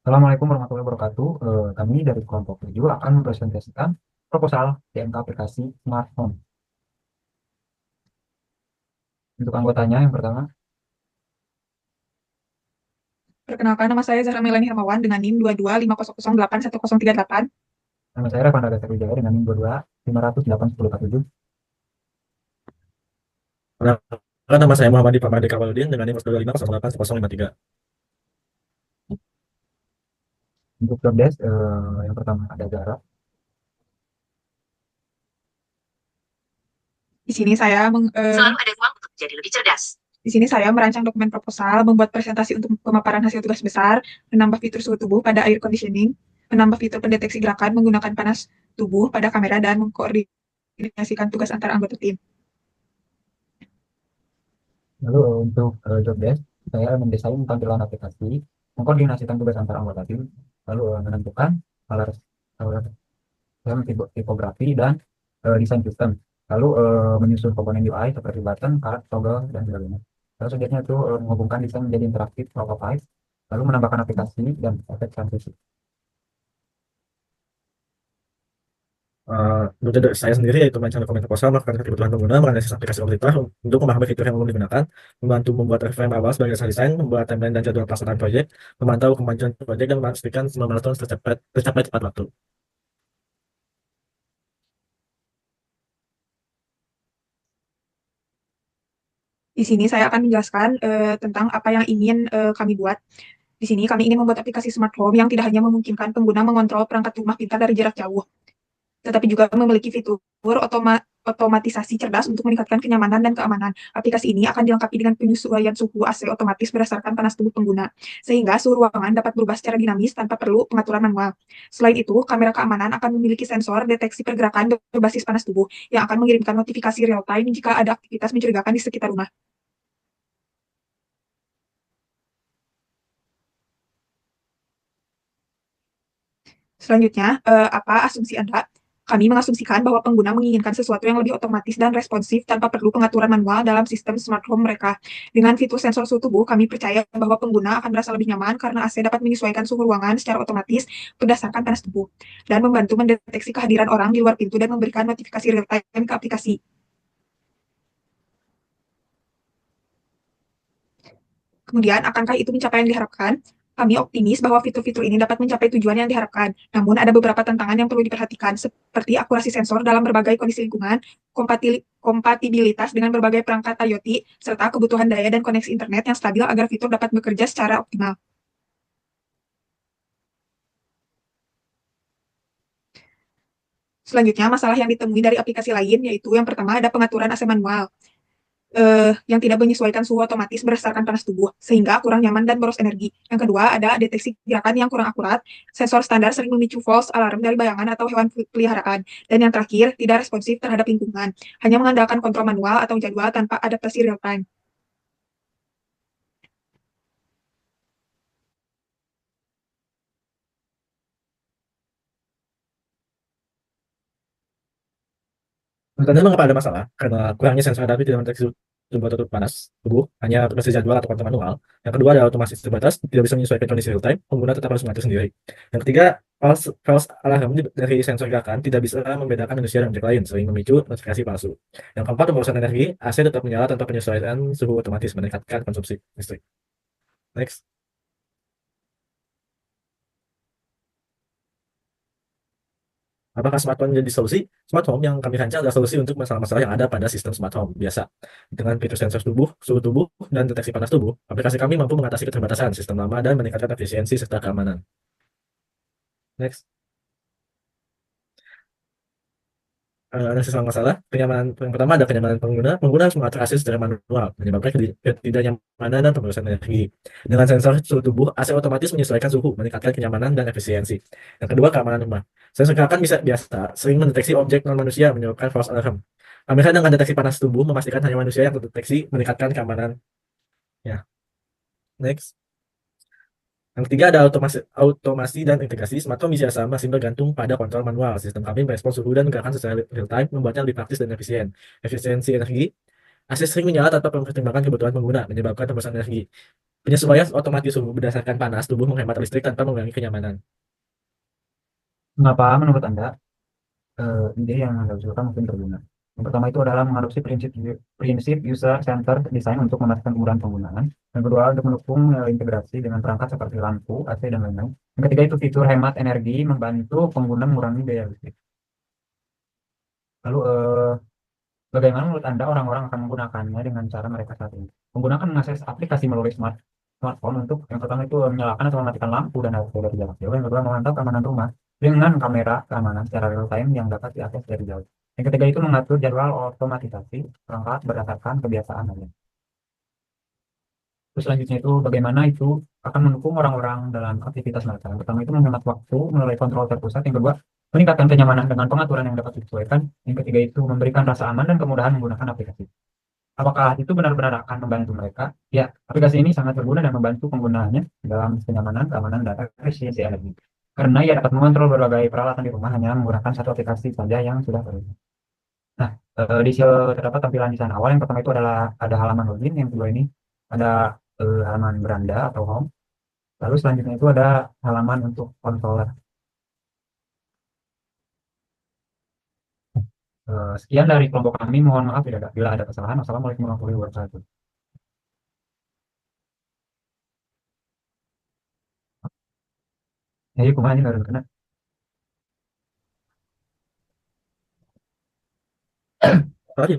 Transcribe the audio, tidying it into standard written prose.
Assalamualaikum warahmatullahi wabarakatuh. Kami dari kelompok 7 akan mempresentasikan proposal TMK aplikasi smartphone. Untuk anggotanya yang pertama, Perkenalkan, nama saya Zahra Melani Hermawan dengan NIM 2250081038. nama saya Rafanda Dasar Wijaya dengan NIM 22 508 1047. Perkenalkan, nama saya Muhammad Pamade Kamaludin dengan NIM 250081053. Untuk job desk, yang pertama ada Zara. Di sini saya Selalu ada ruang untuk jadi lebih cerdas. di sini saya merancang dokumen proposal, membuat presentasi untuk pemaparan hasil tugas besar, menambah fitur suhu tubuh pada air conditioning, menambah fitur pendeteksi gerakan menggunakan panas tubuh pada kamera, dan mengkoordinasikan tugas antar anggota tim. Lalu untuk job desk, saya mendesain tampilan aplikasi, mengkoordinasikan tugas antar anggota tim, lalu menentukan color, color, tipografi, dan desain sistem. Lalu menyusun komponen UI seperti button, card, toggle, dan sebagainya. Lalu selanjutnya itu menghubungkan desain menjadi interaktif, prototype, lalu menambahkan aplikasi dan efek transisi. Tugas dari saya sendiri yaitu merancang dokumen proposal, melakukan kebutuhan pengguna, menganalisis aplikasi pemerintah untuk memahami fitur yang belum digunakan, membantu membuat reframe awal sebagai dasar desain, membuat timeline dan jadwal pelaksanaan proyek, memantau kemajuan proyek, dan memastikan semua milestone tercapai tepat waktu. Di sini saya akan menjelaskan tentang apa yang ingin kami buat. Di sini kami ingin membuat aplikasi smart home yang tidak hanya memungkinkan pengguna mengontrol perangkat rumah pintar dari jarak jauh, tetapi juga memiliki fitur otomatisasi cerdas untuk meningkatkan kenyamanan dan keamanan. Aplikasi ini akan dilengkapi dengan penyesuaian suhu AC otomatis berdasarkan panas tubuh pengguna, sehingga suhu ruangan dapat berubah secara dinamis tanpa perlu pengaturan manual. Selain itu, kamera keamanan akan memiliki sensor deteksi pergerakan berbasis panas tubuh yang akan mengirimkan notifikasi real-time jika ada aktivitas mencurigakan di sekitar rumah. Selanjutnya, apa asumsi Anda? Kami mengasumsikan bahwa pengguna menginginkan sesuatu yang lebih otomatis dan responsif tanpa perlu pengaturan manual dalam sistem smart home mereka. Dengan fitur sensor suhu tubuh, kami percaya bahwa pengguna akan merasa lebih nyaman karena AC dapat menyesuaikan suhu ruangan secara otomatis berdasarkan panas tubuh dan membantu mendeteksi kehadiran orang di luar pintu dan memberikan notifikasi real-time ke aplikasi. Kemudian, akankah itu mencapai yang diharapkan? Kami optimis bahwa fitur-fitur ini dapat mencapai tujuan yang diharapkan. Namun, ada beberapa tantangan yang perlu diperhatikan, seperti akurasi sensor dalam berbagai kondisi lingkungan, kompatibilitas dengan berbagai perangkat IoT, serta kebutuhan daya dan koneksi internet yang stabil agar fitur dapat bekerja secara optimal. Selanjutnya, masalah yang ditemui dari aplikasi lain, yaitu yang pertama ada pengaturan AC manual yang tidak menyesuaikan suhu otomatis berdasarkan panas tubuh, sehingga kurang nyaman dan boros energi. Yang kedua, ada deteksi gerakan yang kurang akurat. Sensor standar sering memicu false alarm dari bayangan atau hewan peliharaan. Dan yang terakhir, tidak responsif terhadap lingkungan, hanya mengandalkan kontrol manual atau jadwal tanpa adaptasi real-time. Menurut Anda mengapa ada masalah? Karena kurangnya sensor tapi tidak mendeteksi sumber tutup panas tubuh, hanya berbasis jadwal atau kontrol manual. Yang kedua, ada otomasi terbatas, tidak bisa menyesuaikan kondisi real time, pengguna tetap harus mengatur sendiri. Yang ketiga, false alarm dari sensor gerakan tidak bisa membedakan manusia dan objek lain, sering memicu notifikasi palsu. Yang keempat, pemborosan energi, AC tetap menyala tanpa penyesuaian suhu otomatis, meningkatkan konsumsi listrik. Next. Apakah smartphone menjadi solusi? Smart home yang kami rancang adalah solusi untuk masalah-masalah yang ada pada sistem smart home biasa. Dengan fitur sensor tubuh, suhu tubuh, dan deteksi panas tubuh, aplikasi kami mampu mengatasi keterbatasan sistem lama dan meningkatkan efisiensi serta keamanan. Next. Analisis masalah, kenyamanan yang pertama ada kenyamanan pengguna. Pengguna harus mengatur akses secara manual, menyebabkan ketidaknyamanan dan pemborosan energi. Dengan sensor suhu tubuh, AC otomatis menyesuaikan suhu, meningkatkan kenyamanan dan efisiensi. Yang kedua, keamanan rumah. Sensor gerakan bisa biasa, sering mendeteksi objek non-manusia, menyebabkan false alarm. Kamera dengan deteksi panas tubuh memastikan hanya manusia yang terdeteksi, meningkatkan keamanan. Ya, next. Yang ketiga ada automasi dan integrasi. Smart home biasa masih bergantung pada kontrol manual. Sistem kami merespons suhu dan gerakan secara real time, membuatnya lebih praktis dan efisien. Efisiensi energi, AC sering menyala tanpa mempertimbangkan kebutuhan pengguna, menyebabkan pemborosan energi. Penyesuaian otomatis suhu berdasarkan panas tubuh menghemat listrik tanpa mengurangi kenyamanan. Mengapa menurut Anda ide yang Anda usulkan mungkin berguna? Yang pertama itu adalah mengadopsi prinsip user centered design untuk memastikan kemudahan penggunaan. Yang kedua untuk mendukung integrasi dengan perangkat seperti lampu, AC dan lain-lain. Yang ketiga itu fitur hemat energi membantu pengguna mengurangi biaya listrik. Lalu bagaimana menurut Anda orang-orang akan menggunakannya dengan cara mereka saat ini? Menggunakan mengakses aplikasi melalui smartphone untuk yang pertama itu menyalakan atau mematikan lampu dan AC dari jarak jauh. Yang kedua memantau keamanan rumah dengan kamera keamanan secara real time yang dapat diakses dari jauh. Yang ketiga itu mengatur jadwal otomatisasi perangkat berdasarkan kebiasaan Anda. Terus selanjutnya itu bagaimana itu akan mendukung orang-orang dalam aktivitas mereka. Yang pertama itu menghemat waktu melalui kontrol terpusat. Yang kedua meningkatkan kenyamanan dengan pengaturan yang dapat disesuaikan. Yang ketiga itu memberikan rasa aman dan kemudahan menggunakan aplikasi. Apakah itu benar-benar akan membantu mereka? Ya, aplikasi ini sangat berguna dan membantu penggunaannya dalam kenyamanan, keamanan, dan efisiensi energi. Karena ia dapat mengontrol berbagai peralatan di rumah hanya menggunakan satu aplikasi saja yang sudah terlihat. Nah, di sini terdapat tampilan di sana awal. Yang pertama itu adalah ada halaman login. Yang kedua ini ada halaman beranda atau home. Lalu selanjutnya itu ada halaman untuk controller. Sekian dari kelompok kami. Mohon maaf bila ada kesalahan. Wassalamualaikum warahmatullahi wabarakatuh. Ya, yuk, kumaha ini nggak kena. Apalagi